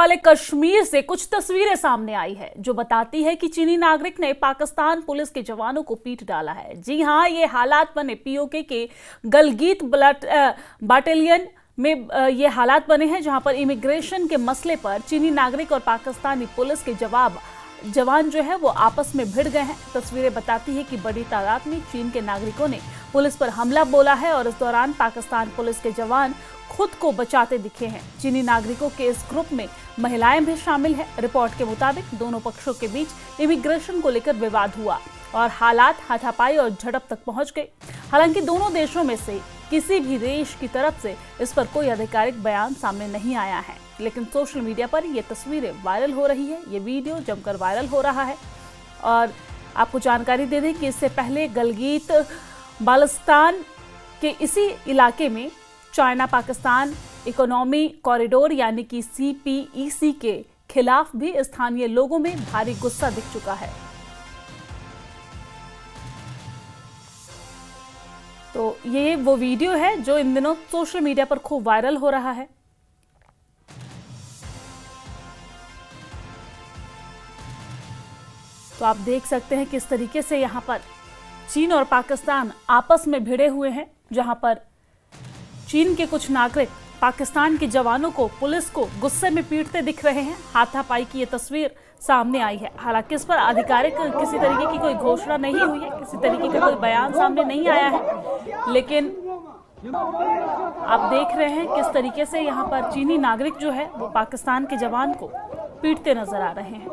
वाले कश्मीर से कुछ तस्वीरें सामने आई है जो बताती है कि चीनी नागरिक ने पाकिस्तान पुलिस के जवानों को पीट डाला है। जी हां, ये हालात बने पीओके के गलगीत बटालियन में ये हालात बने हैं जहां पर इमिग्रेशन के मसले पर चीनी नागरिक और पाकिस्तानी पुलिस के जवान जो है वो आपस में भिड़ गए हैं। तस्वीरें बताती है कि बड़ी तादाद में चीन के नागरिकों ने पुलिस पर हमला बोला है और इस दौरान पाकिस्तान पुलिस के जवान खुद को बचाते दिखे हैं। चीनी नागरिकों के इस ग्रुप में महिलाएं भी शामिल हैं। रिपोर्ट के मुताबिक दोनों पक्षों के बीच इमिग्रेशन को लेकर विवाद हुआ और हालात हाथापाई और झड़प तक पहुंच गए। हालांकि दोनों देशों में से किसी भी देश की तरफ से इस पर कोई आधिकारिक बयान सामने नहीं आया है, लेकिन सोशल मीडिया पर ये तस्वीरें वायरल हो रही है, ये वीडियो जमकर वायरल हो रहा है। और आपको जानकारी दे दें कि इससे पहले गलगीत बाल्टिस्तान के इसी इलाके में चाइना पाकिस्तान इकोनॉमी कॉरिडोर यानी कि CPEC के खिलाफ भी स्थानीय लोगों में भारी गुस्सा दिख चुका है। तो ये वो वीडियो है जो इन दिनों सोशल मीडिया पर खूब वायरल हो रहा है। तो आप देख सकते हैं किस तरीके से यहाँ पर चीन और पाकिस्तान आपस में भिड़े हुए हैं, जहां पर चीन के कुछ नागरिक पाकिस्तान के जवानों को, पुलिस को गुस्से में पीटते दिख रहे हैं। हाथापाई की ये तस्वीर सामने आई है। हालांकि इस पर आधिकारिक किसी तरीके की कोई घोषणा नहीं हुई है, किसी तरीके का कोई बयान सामने नहीं आया है, लेकिन आप देख रहे हैं किस तरीके से यहाँ पर चीनी नागरिक जो है वो पाकिस्तान के जवान को पीटते नजर आ रहे हैं।